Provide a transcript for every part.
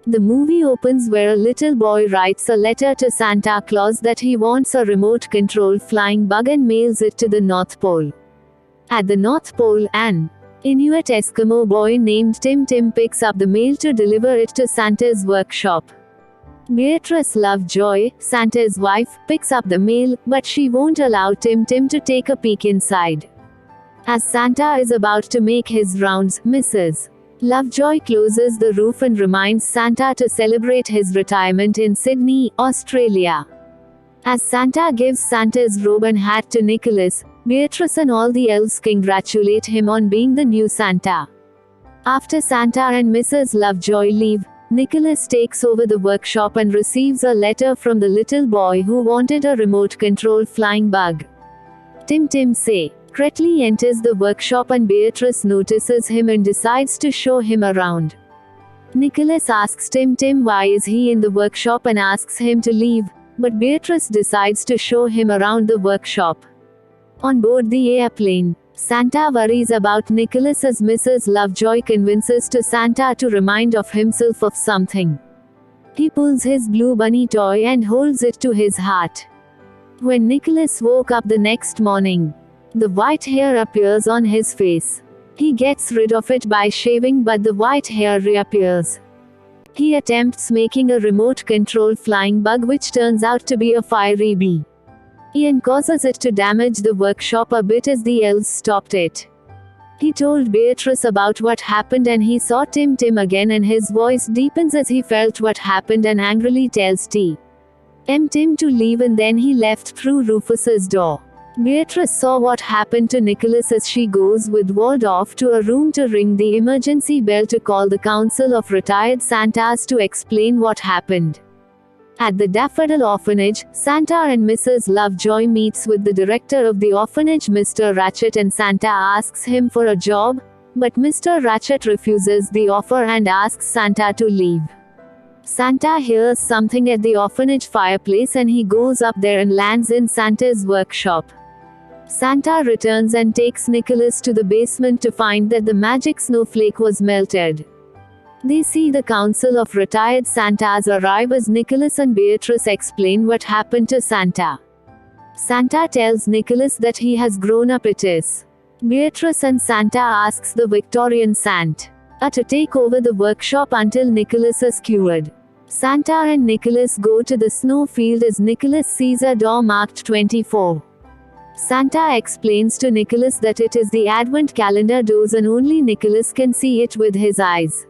The movie opens where a little boy writes a letter to Santa Claus that he wants a remote-controlled flying bug and mails it to the North Pole. At the North Pole, an Inuit Eskimo boy named Tim picks up the mail to deliver it to Santa's workshop. Beatrice Lovejoy, Santa's wife, picks up the mail, but she won't allow Tim to take a peek inside. As Santa is about to make his rounds, Mrs. Lovejoy closes the roof and reminds Santa to celebrate his retirement in Sydney, Australia. As Santa gives Santa's robe and hat to Nicholas, Beatrice and all the elves congratulate him on being the new Santa. After Santa and Mrs. Lovejoy leave, Nicholas takes over the workshop and receives a letter from the little boy who wanted a remote-controlled flying bug. Tim secretly enters the workshop and Beatrice notices him and decides to show him around. Nicholas asks Tim why is he in the workshop and asks him to leave, but Beatrice decides to show him around the workshop. On board the airplane, Santa worries about Nicholas as Mrs. Lovejoy convinces to Santa to remind of himself of something. He pulls his blue bunny toy and holds it to his heart. When Nicholas woke up the next morning, the white hair appears on his face. He gets rid of it by shaving, but the white hair reappears. He attempts making a remote-controlled flying bug which turns out to be a fiery bee. Ian causes it to damage the workshop a bit as the elves stopped it. He told Beatrice about what happened and he saw Tim again and his voice deepens as he felt what happened and angrily tells Tim to leave and then he left through Rufus's door. Beatrice saw what happened to Nicholas as she goes with Ward off to a room to ring the emergency bell to call the Council of Retired Santas to explain what happened. At the Daffodil Orphanage, Santa and Mrs. Lovejoy meets with the director of the orphanage, Mr. Ratchet, and Santa asks him for a job, but Mr. Ratchet refuses the offer and asks Santa to leave. Santa hears something at the orphanage fireplace and he goes up there and lands in Santa's workshop. Santa returns and takes Nicholas to the basement to find that the magic snowflake was melted. They see the Council of Retired Santas arrive as Nicholas and Beatrice explain what happened to Santa. Santa tells Nicholas that he has grown up. Beatrice and Santa asks the Victorian Santa to take over the workshop until Nicholas is cured. Santa and Nicholas go to the snowfield as Nicholas sees a door marked 24. Santa explains to Nicholas that it is the Advent calendar doors and only Nicholas can see it with his eyes.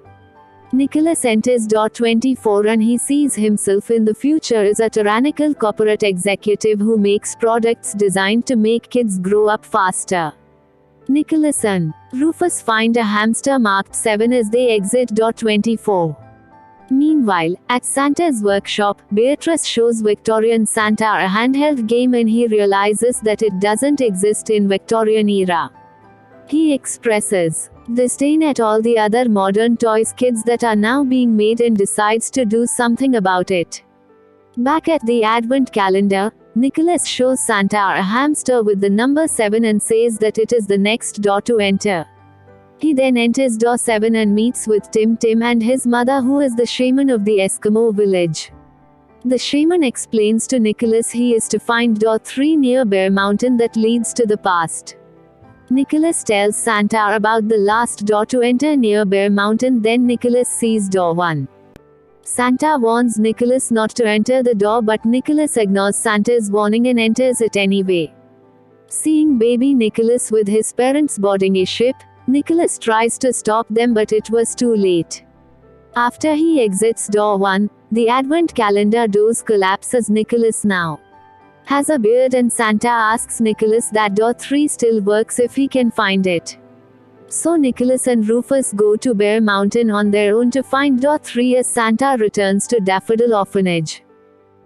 Nicholas enters door 24 and he sees himself in the future as a tyrannical corporate executive who makes products designed to make kids grow up faster. Nicholas and Rufus find a hamster marked 7 as they exit door 24. Meanwhile, at Santa's workshop, Beatrice shows Victorian Santa a handheld game and he realizes that it doesn't exist in Victorian era. He expresses disdain at all the other modern toys kids that are now being made and decides to do something about it. Back at the Advent calendar, Nicholas shows Santa a hamster with the number 7 and says that it is the next door to enter. He then enters door 7 and meets with Tim and his mother, who is the shaman of the Eskimo village. The shaman explains to Nicholas he is to find door 3 near Bear Mountain that leads to the past. Nicholas tells Santa about the last door to enter near Bear Mountain, then Nicholas sees door 1. Santa warns Nicholas not to enter the door, but Nicholas ignores Santa's warning and enters it anyway. Seeing baby Nicholas with his parents boarding a ship, Nicholas tries to stop them but it was too late. After he exits door 1, the Advent calendar doors collapse as Nicholas now has a beard and Santa asks Nicholas that door 3 still works if he can find it. So Nicholas and Rufus go to Bear Mountain on their own to find door 3 as Santa returns to Daffodil Orphanage.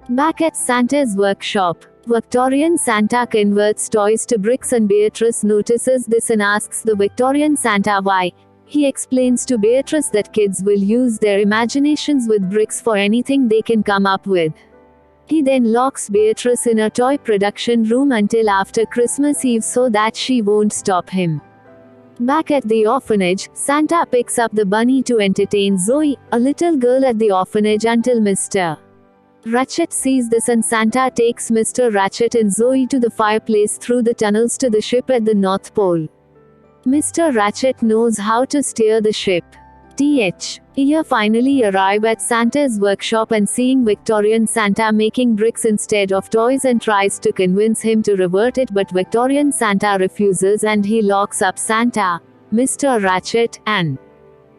Back at Santa's workshop, Victorian Santa converts toys to bricks and Beatrice notices this and asks the Victorian Santa why. He explains to Beatrice that kids will use their imaginations with bricks for anything they can come up with. He then locks Beatrice in a toy production room until after Christmas Eve so that she won't stop him. Back at the orphanage, Santa picks up the bunny to entertain Zoe, a little girl at the orphanage, until Mr. Ratchet sees this and Santa takes Mr. Ratchet and Zoe to the fireplace through the tunnels to the ship at the North Pole. Mr. Ratchet knows how to steer the ship. Here finally arrive at Santa's workshop and seeing Victorian Santa making bricks instead of toys and tries to convince him to revert it, but Victorian Santa refuses and he locks up Santa, Mr. Ratchet, and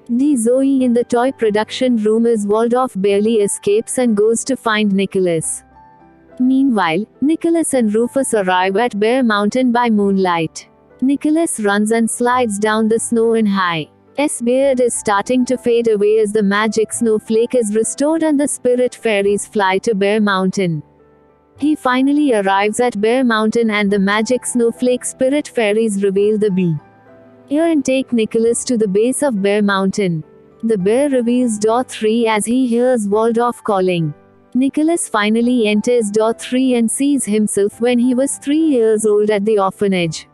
the Zoe in the toy production room as Waldorf barely escapes and goes to find Nicholas. Meanwhile, Nicholas and Rufus arrive at Bear Mountain by moonlight. Nicholas runs and slides down the snow in high. Beard is starting to fade away as the magic snowflake is restored and the spirit fairies fly to Bear Mountain. He finally arrives at Bear Mountain and the magic snowflake spirit fairies reveal the bee. Here and take Nicholas to the base of Bear Mountain. The bear reveals door 3 as he hears Waldorf calling. Nicholas finally enters door 3 and sees himself when he was 3 years old at the orphanage.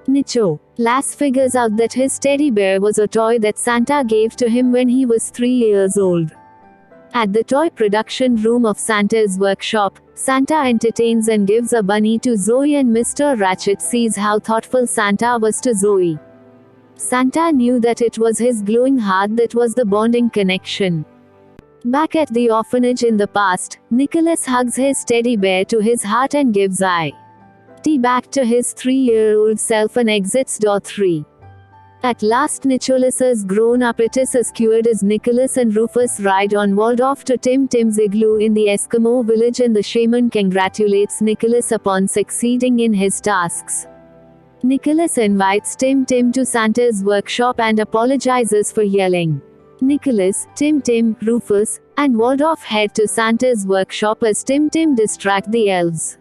Nicholas figures out that his teddy bear was a toy that Santa gave to him when he was 3 years old. At the toy production room of Santa's workshop, Santa entertains and gives a bunny to Zoe and Mr. Ratchet sees how thoughtful Santa was to Zoe. Santa knew that it was his glowing heart that was the bonding connection. Back at the orphanage in the past, Nicholas hugs his teddy bear to his heart and gives back to his 3-year-old self and exits door 3. At last Nicholas is grown up. It is as cute as Nicholas and Rufus ride on Waldorf to Tim Tim's igloo in the Eskimo village and the shaman congratulates Nicholas upon succeeding in his tasks. Nicholas invites Tim Tim to Santa's workshop and apologizes for yelling. Nicholas, Tim Tim, Rufus, and Waldorf head to Santa's workshop as Tim Tim distract the elves.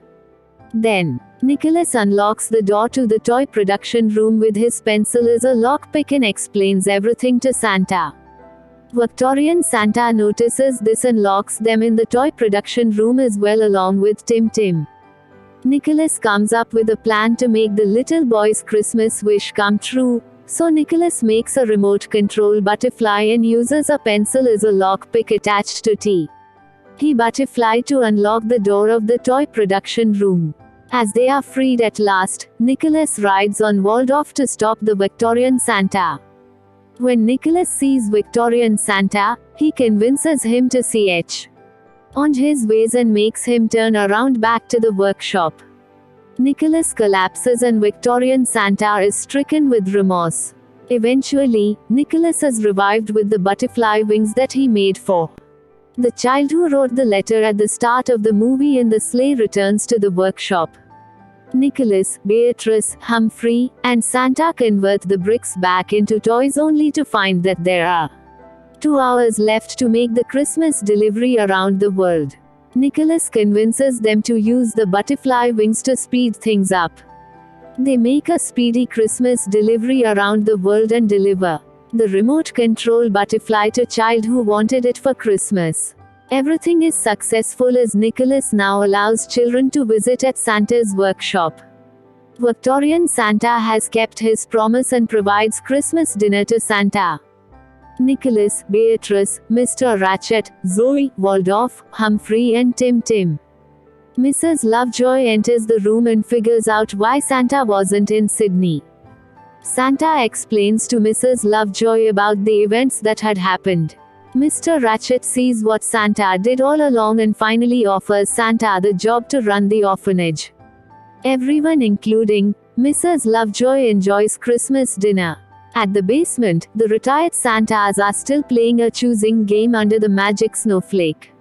Then, Nicholas unlocks the door to the toy production room with his pencil as a lockpick and explains everything to Santa. Victorian Santa notices this and locks them in the toy production room as well along with Tim Tim. Nicholas comes up with a plan to make the little boy's Christmas wish come true, so Nicholas makes a remote control butterfly and uses a pencil as a lockpick attached to the butterfly to unlock the door of the toy production room. As they are freed at last, Nicholas rides on Waldorf to stop the Victorian Santa. When Nicholas sees Victorian Santa, he convinces him to on his ways and makes him turn around back to the workshop. Nicholas collapses and Victorian Santa is stricken with remorse. Eventually, Nicholas is revived with the butterfly wings that he made for the child who wrote the letter at the start of the movie in the sleigh returns to the workshop. Nicholas, Beatrice, Humphrey, and Santa convert the bricks back into toys only to find that there are 2 hours left to make the Christmas delivery around the world. Nicholas convinces them to use the butterfly wings to speed things up. They make a speedy Christmas delivery around the world and deliver the remote control butterfly to child who wanted it for Christmas. Everything is successful as Nicholas now allows children to visit at Santa's workshop. Victorian Santa has kept his promise and provides Christmas dinner to Santa. Nicholas, Beatrice, Mr. Ratchet, Zoe, Waldorf, Humphrey and Tim Tim. Mrs. Lovejoy enters the room and figures out why Santa wasn't in Sydney. Santa explains to Mrs. Lovejoy about the events that had happened. Mr. Ratchet sees what Santa did all along and finally offers Santa the job to run the orphanage. Everyone including Mrs. Lovejoy enjoys Christmas dinner. At the basement, the retired Santas are still playing a choosing game under the magic snowflake.